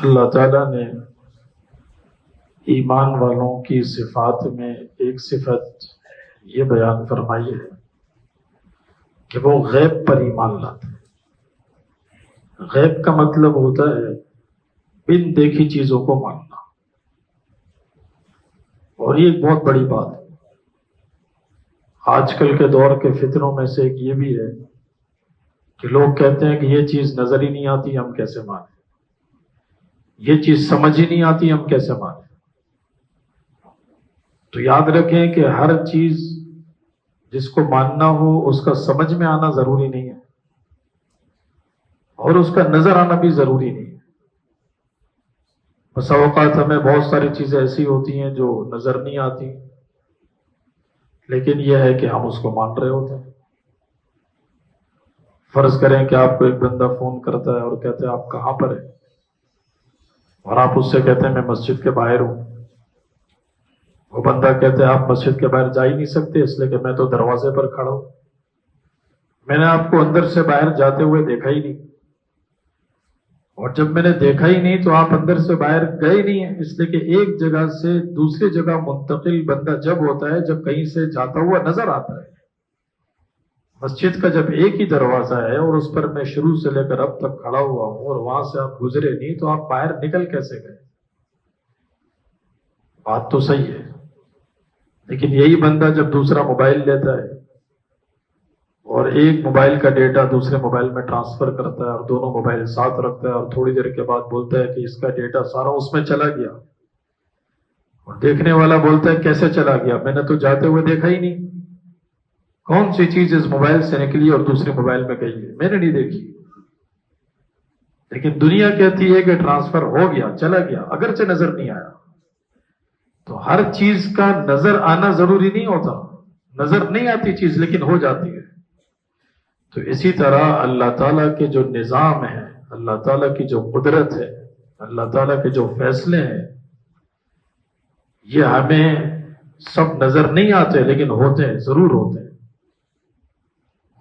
اللہ تعالیٰ نے ایمان والوں کی صفات میں ایک صفت یہ بیان فرمائی ہے کہ وہ غیب پر ایمان لاتے ہیں۔ غیب کا مطلب ہوتا ہے بن دیکھی چیزوں کو ماننا، اور یہ ایک بہت بڑی بات ہے۔ آج کل کے دور کے فتنوں میں سے ایک یہ بھی ہے کہ لوگ کہتے ہیں کہ یہ چیز نظر ہی نہیں آتی، ہم کیسے مانیں؟ یہ چیز سمجھ ہی نہیں آتی، ہم کیسے مانیں؟ تو یاد رکھیں کہ ہر چیز جس کو ماننا ہو اس کا سمجھ میں آنا ضروری نہیں ہے، اور اس کا نظر آنا بھی ضروری نہیں ہے۔ بس اوقات ہمیں بہت ساری چیزیں ایسی ہوتی ہیں جو نظر نہیں آتی، لیکن یہ ہے کہ ہم اس کو مان رہے ہوتے ہیں۔ فرض کریں کہ آپ کو ایک بندہ فون کرتا ہے اور کہتا ہے آپ کہاں پر ہیں، اور آپ اس سے کہتے ہیں میں مسجد کے باہر ہوں۔ وہ بندہ کہتا ہے آپ مسجد کے باہر جا ہی نہیں سکتے اس لیے کہ میں تو دروازے پر کھڑا ہوں، میں نے آپ کو اندر سے باہر جاتے ہوئے دیکھا ہی نہیں، اور جب میں نے دیکھا ہی نہیں تو آپ اندر سے باہر گئے نہیں ہیں، اس لیے کہ ایک جگہ سے دوسری جگہ منتقل بندہ جب ہوتا ہے جب کہیں سے جاتا ہوا نظر آتا ہے۔ مسجد کا جب ایک ہی دروازہ ہے اور اس پر میں شروع سے لے کر اب تک کھڑا ہوا ہوں اور وہاں سے آپ گزرے نہیں تو آپ باہر نکل کیسے گئے؟ بات تو صحیح ہے، لیکن یہی بندہ جب دوسرا موبائل لیتا ہے اور ایک موبائل کا ڈیٹا دوسرے موبائل میں ٹرانسفر کرتا ہے اور دونوں موبائل ساتھ رکھتا ہے اور تھوڑی دیر کے بعد بولتا ہے کہ اس کا ڈیٹا سارا اس میں چلا گیا، اور دیکھنے والا بولتا ہے کیسے چلا گیا؟ میں نے تو جاتے ہوئے دیکھا ہی نہیں، کون سی چیز اس موبائل سے نکلی اور دوسرے موبائل میں گئی ہے؟ میں نے نہیں دیکھی۔ لیکن دنیا کہتی ہے کہ ٹرانسفر ہو گیا، چلا گیا، اگرچہ نظر نہیں آیا۔ تو ہر چیز کا نظر آنا ضروری نہیں ہوتا، نظر نہیں آتی چیز لیکن ہو جاتی ہے۔ تو اسی طرح اللہ تعالیٰ کے جو نظام ہے، اللہ تعالیٰ کی جو قدرت ہے، اللہ تعالیٰ کے جو فیصلے ہیں، یہ ہمیں سب نظر نہیں آتے لیکن ہوتے ہیں، ضرور ہوتے ہیں،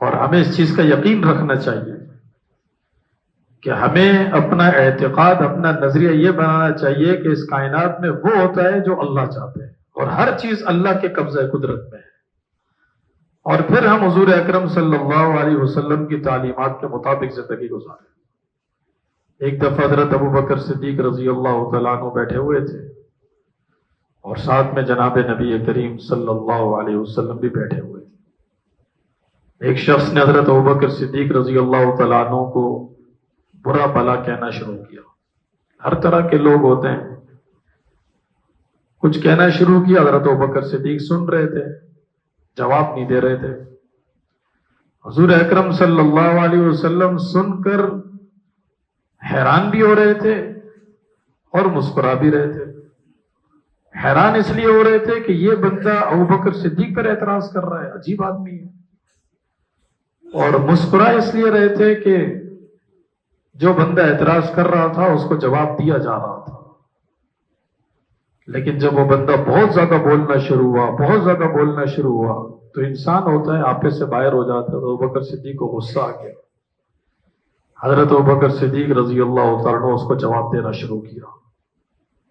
اور ہمیں اس چیز کا یقین رکھنا چاہیے کہ ہمیں اپنا اعتقاد، اپنا نظریہ یہ بنانا چاہیے کہ اس کائنات میں وہ ہوتا ہے جو اللہ چاہتے ہیں، اور ہر چیز اللہ کے قبضہ قدرت میں ہے، اور پھر ہم حضور اکرم صلی اللہ علیہ وسلم کی تعلیمات کے مطابق زندگی گزاریں۔ ایک دفعہ حضرت ابو بکر صدیق رضی اللہ تعالیٰ عنہ بیٹھے ہوئے تھے، اور ساتھ میں جناب نبی کریم صلی اللہ علیہ وسلم بھی بیٹھے ہوئے تھے۔ ایک شخص نے حضرت ابو بکر صدیق رضی اللہ تعالیٰ عنہ کو برا بھلا کہنا شروع کیا۔ ہر طرح کے لوگ ہوتے ہیں، کچھ کہنا شروع کیا، حضرت ابوبکر صدیق سن رہے تھے، جواب نہیں دے رہے تھے۔ حضور اکرم صلی اللہ علیہ وسلم سن کر حیران بھی ہو رہے تھے اور مسکرا بھی رہے تھے۔ حیران اس لیے ہو رہے تھے کہ یہ بندہ ابوبکر صدیق پر اعتراض کر رہا ہے، عجیب آدمی ہے، اور مسکرا اس لیے رہے تھے کہ جو بندہ اعتراض کر رہا تھا اس کو جواب دیا جا رہا تھا۔ لیکن جب وہ بندہ بہت زیادہ بولنا شروع ہوا تو انسان ہوتا ہے آپے سے باہر ہو جاتا ہے۔ تو ابوبکر صدیق کو غصہ آ گیا، حضرت ابوبکر صدیق رضی اللہ تعالیٰ عنہ اس کو جواب دینا شروع کیا،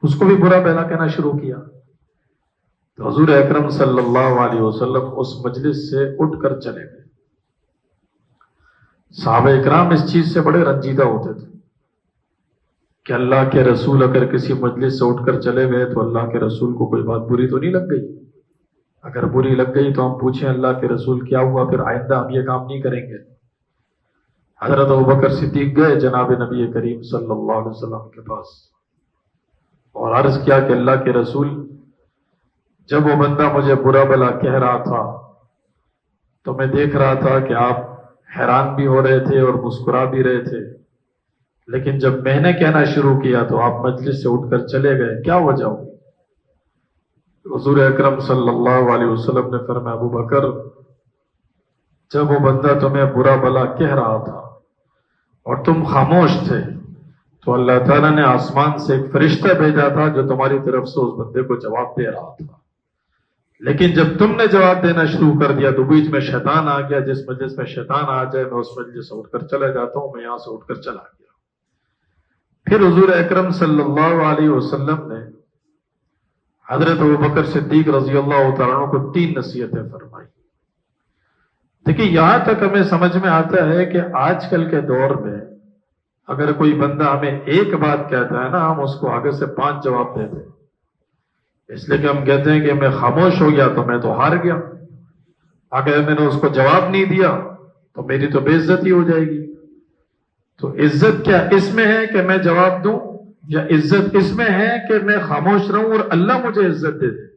اس کو بھی برا بھلا کہنا شروع کیا۔ تو حضور اکرم صلی اللہ علیہ وسلم اس مجلس سے اٹھ کر چلے گئے۔ صحابہ اکرام اس چیز سے بڑے رنجیدہ ہوتے تھے کہ اللہ کے رسول اگر کسی مجلس سے اٹھ کر چلے گئے تو اللہ کے رسول کو کوئی بات بری تو نہیں لگ گئی؟ اگر بری لگ گئی تو ہم پوچھیں اللہ کے رسول کیا ہوا، پھر آئندہ ہم یہ کام نہیں کریں گے۔ حضرت ابوبکر صدیق گئے جناب نبی کریم صلی اللہ علیہ وسلم کے پاس اور عرض کیا کہ اللہ کے رسول، جب وہ بندہ مجھے برا بھلا کہہ رہا تھا تو میں دیکھ رہا تھا کہ آپ حیران بھی ہو رہے تھے اور مسکرا بھی رہے تھے، لیکن جب میں نے کہنا شروع کیا تو آپ مجلس سے اٹھ کر چلے گئے، کیا وجہ ہوئی؟ حضور اکرم صلی اللہ علیہ وسلم نے فرمایا ابو بکر، جب وہ بندہ تمہیں برا بھلا کہہ رہا تھا اور تم خاموش تھے تو اللہ تعالیٰ نے آسمان سے ایک فرشتہ بھیجا تھا جو تمہاری طرف سے اس بندے کو جواب دے رہا تھا، لیکن جب تم نے جواب دینا شروع کر دیا تو بیچ میں شیطان آ گیا۔ جس مجلس میں شیطان آ جائے میں اس مجلس سے اٹھ کر چلا جاتا ہوں، میں یہاں سے اٹھ کر چلا گیا۔ پھر حضور اکرم صلی اللہ علیہ وسلم نے حضرت ابوبکر صدیق رضی اللہ تعالیٰ عنہ کو 3 نصیحتیں فرمائی. دیکھیں یہاں تک ہمیں سمجھ میں آتا ہے کہ آج کل کے دور میں اگر کوئی بندہ ہمیں ایک بات کہتا ہے نا، ہم اس کو آگے سے 5 جواب دیتے ہیں. اس لیے کہ ہم کہتے ہیں کہ میں خاموش ہو گیا تو میں تو ہار گیا، اگر میں نے اس کو جواب نہیں دیا تو میری تو بے عزتی ہو جائے گی. تو عزت کیا اس میں ہے کہ میں جواب دوں، یا عزت اس میں ہے کہ میں خاموش رہوں اور اللہ مجھے عزت دے دے؟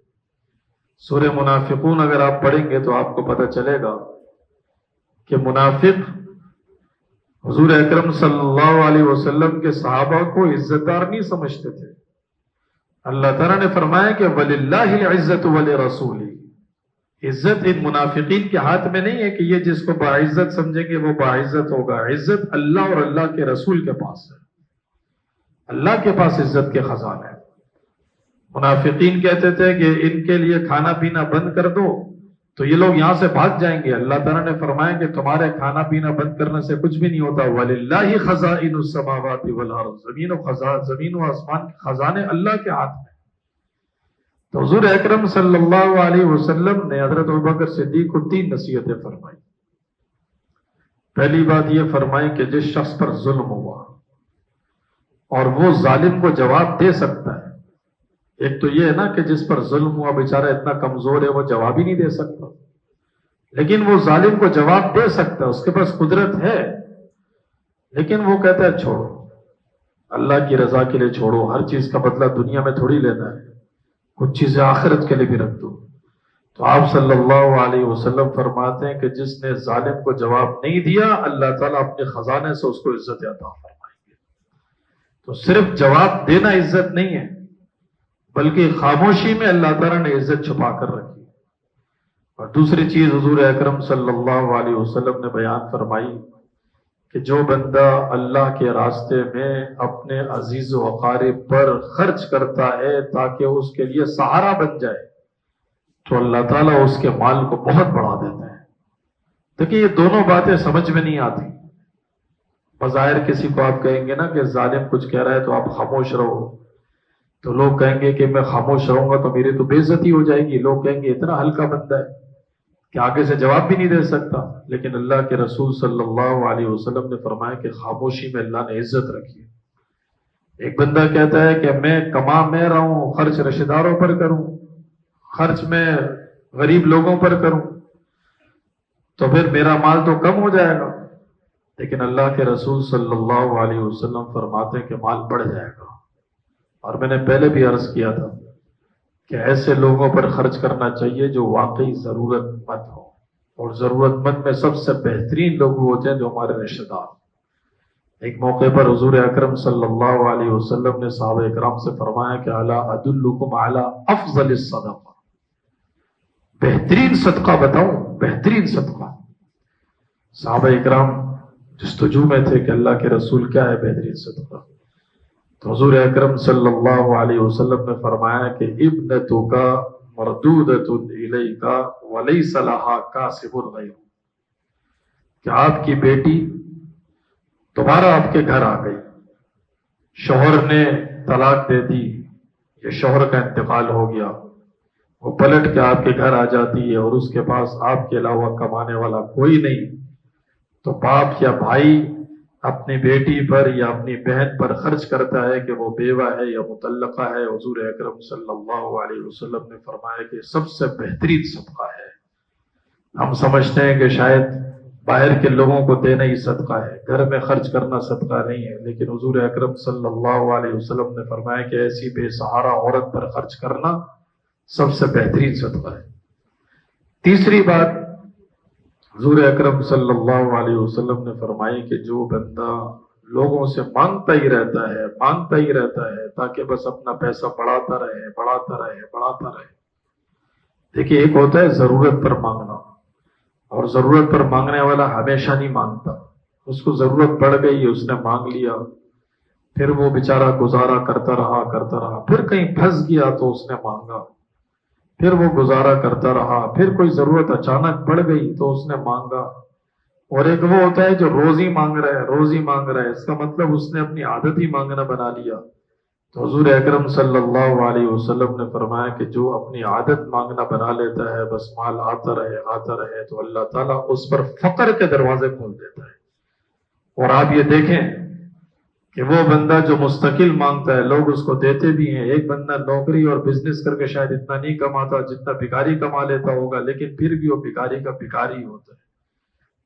سورہ منافقون اگر آپ پڑھیں گے تو آپ کو پتہ چلے گا کہ منافق حضور اکرم صلی اللہ علیہ وسلم کے صحابہ کو عزت دار نہیں سمجھتے تھے. اللہ تعالیٰ نے فرمایا کہ وَلِلَّهِ الْعِزَّةُ وَلِرَسُولِهِ. عزت ان منافقین کے ہاتھ میں نہیں ہے کہ یہ جس کو باعزت سمجھیں گے وہ باعزت ہوگا. عزت اللہ اور اللہ کے رسول کے پاس ہے، اللہ کے پاس عزت کے خزانے ہیں. منافقین کہتے تھے کہ ان کے لیے کھانا پینا بند کر دو تو یہ لوگ یہاں سے بھاگ جائیں گے. اللہ تعالیٰ نے فرمایا کہ تمہارے کھانا پینا بند کرنے سے کچھ بھی نہیں ہوتا. وَلِلَّهِ خَزَائِنُ السَّمَاوَاتِ وَالْأَرْضِ. زمین و آسمان کے خزانے اللہ کے ہاتھ میں. تو حضور اکرم صلی اللہ علیہ وسلم نے حضرت ابوبکر صدیق کو 3 نصیحتیں فرمائی. پہلی بات یہ فرمائی کہ جس شخص پر ظلم ہوا اور وہ ظالم کو جواب دے سکتا ہے. ایک تو یہ ہے نا کہ جس پر ظلم ہوا بیچارہ اتنا کمزور ہے وہ جواب ہی نہیں دے سکتا، لیکن وہ ظالم کو جواب دے سکتا ہے، اس کے پاس قدرت ہے. لیکن وہ کہتا ہے چھوڑو، اللہ کی رضا کے لیے چھوڑو، ہر چیز کا بدلہ دنیا میں تھوڑی لینا ہے، کچھ چیزیں آخرت کے لیے بھی رکھ دو. تو آپ صلی اللہ علیہ وسلم فرماتے ہیں کہ جس نے ظالم کو جواب نہیں دیا اللہ تعالیٰ اپنے خزانے سے اس کو عزت عطا فرمائیں گے. تو صرف جواب دینا عزت نہیں ہے، بلکہ خاموشی میں اللہ تعالیٰ نے عزت چھپا کر رکھی. اور دوسری چیز حضور اکرم صلی اللہ علیہ وسلم نے بیان فرمائی کہ جو بندہ اللہ کے راستے میں اپنے عزیز و اقارب پر خرچ کرتا ہے تاکہ اس کے لیے سہارا بن جائے تو اللہ تعالیٰ اس کے مال کو بہت بڑھا دیتا ہے. دیکھیں یہ دونوں باتیں سمجھ میں نہیں آتی. بظاہر کسی کو آپ کہیں گے نا کہ ظالم کچھ کہہ رہا ہے تو آپ خاموش رہو، تو لوگ کہیں گے کہ میں خاموش رہوں گا تو میری تو بے عزتی ہو جائے گی. لوگ کہیں گے اتنا ہلکا بندہ ہے کہ آگے سے جواب بھی نہیں دے سکتا. لیکن اللہ کے رسول صلی اللہ علیہ وسلم نے فرمایا کہ خاموشی میں اللہ نے عزت رکھی ہے. ایک بندہ کہتا ہے کہ میں کما میں رہوں، خرچ رشتہ داروں پر کروں، خرچ میں غریب لوگوں پر کروں تو پھر میرا مال تو کم ہو جائے گا. لیکن اللہ کے رسول صلی اللہ علیہ وسلم فرماتے ہیں کہ مال بڑھ جائے گا. اور میں نے پہلے بھی عرض کیا تھا کہ ایسے لوگوں پر خرچ کرنا چاہیے جو واقعی ضرورت مند ہو، اور ضرورت مند میں سب سے بہترین لوگ ہوتے ہیں جو ہمارے رشتہ دار. ایک موقع پر حضور اکرم صلی اللہ علیہ وسلم نے صحابہ اکرام سے فرمایا کہ الا ادلکم علی افضل الصدقہ، بہترین صدقہ بتاؤں، بہترین صدقہ. صحابہ اکرام جستجو میں تھے کہ اللہ کے رسول کیا ہے بہترین صدقہ. تو حضور اکرم صلی اللہ علیہ وسلم نے فرمایا کہ ابنتک مردودۃ الیک ولیس لها کاسب غیر، کہ آپ کی بیٹی دوبارہ آپ کے گھر آ گئی، شوہر نے طلاق دے دی یا شوہر کا انتقال ہو گیا، وہ پلٹ کے آپ کے گھر آ جاتی ہے اور اس کے پاس آپ کے علاوہ کمانے والا کوئی نہیں. تو باپ یا بھائی اپنی بیٹی پر یا اپنی بہن پر خرچ کرتا ہے کہ وہ بیوہ ہے یا مطلقہ ہے. حضور اکرم صلی اللہ علیہ وسلم نے فرمایا کہ سب سے بہترین صدقہ ہے. ہم سمجھتے ہیں کہ شاید باہر کے لوگوں کو دینا ہی صدقہ ہے، گھر میں خرچ کرنا صدقہ نہیں ہے، لیکن حضور اکرم صلی اللہ علیہ وسلم نے فرمایا کہ ایسی بے سہارا عورت پر خرچ کرنا سب سے بہترین صدقہ ہے. تیسری بات حضور اکرم صلی اللہ علیہ وسلم نے فرمائی کہ جو بندہ لوگوں سے مانگتا ہی رہتا ہے تاکہ بس اپنا پیسہ بڑھاتا رہے. دیکھیے ایک ہوتا ہے ضرورت پر مانگنا، اور ضرورت پر مانگنے والا ہمیشہ نہیں مانگتا. اس کو ضرورت پڑ گئی، اس نے مانگ لیا، پھر وہ بیچارہ گزارا کرتا رہا، پھر کہیں پھنس گیا تو اس نے مانگا، پھر وہ گزارا کرتا رہا، پھر کوئی ضرورت اچانک پڑ گئی تو اس نے مانگا. اور ایک وہ ہوتا ہے جو روزی مانگ رہا ہے، روزی مانگ رہا ہے، اس کا مطلب اس نے اپنی عادت ہی مانگنا بنا لیا۔ تو حضور اکرم صلی اللہ علیہ وسلم نے فرمایا کہ جو اپنی عادت مانگنا بنا لیتا ہے، بس مال آتا رہے تو اللہ تعالیٰ اس پر فقر کے دروازے کھول دیتا ہے۔ اور آپ یہ دیکھیں کہ وہ بندہ جو مستقل مانگتا ہے لوگ اس کو دیتے بھی ہیں۔ ایک بندہ نوکری اور بزنس کر کے شاید اتنا نہیں کماتا جتنا بھکاری کما لیتا ہوگا، لیکن پھر بھی وہ بھکاری کا بھکاری ہوتا ہے،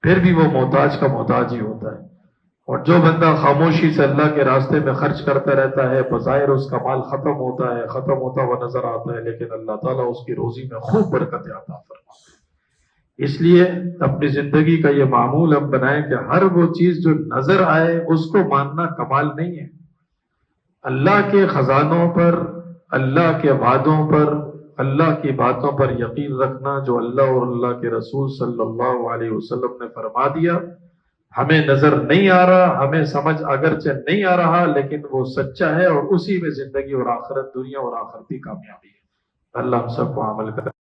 پھر بھی وہ محتاج کا محتاج ہی ہوتا ہے۔ اور جو بندہ خاموشی سے اللہ کے راستے میں خرچ کرتا رہتا ہے، بظاہر اس کا مال ختم ہوتا ہوا نظر آتا ہے، لیکن اللہ تعالیٰ اس کی روزی میں خوب برکت عطا فرماتا ہے۔ اس لیے اپنی زندگی کا یہ معمول ہم بنائیں کہ ہر وہ چیز جو نظر آئے اس کو ماننا کمال نہیں ہے۔ اللہ کے خزانوں پر، اللہ کے وعدوں پر، اللہ کی باتوں پر یقین رکھنا، جو اللہ اور اللہ کے رسول صلی اللہ علیہ وسلم نے فرما دیا، ہمیں نظر نہیں آ رہا، ہمیں سمجھ اگرچہ نہیں آ رہا، لیکن وہ سچا ہے اور اسی میں زندگی اور آخرت، دنیا اور آخرت کی کامیابی ہے۔ اللہ ہم سب کو عمل کرے۔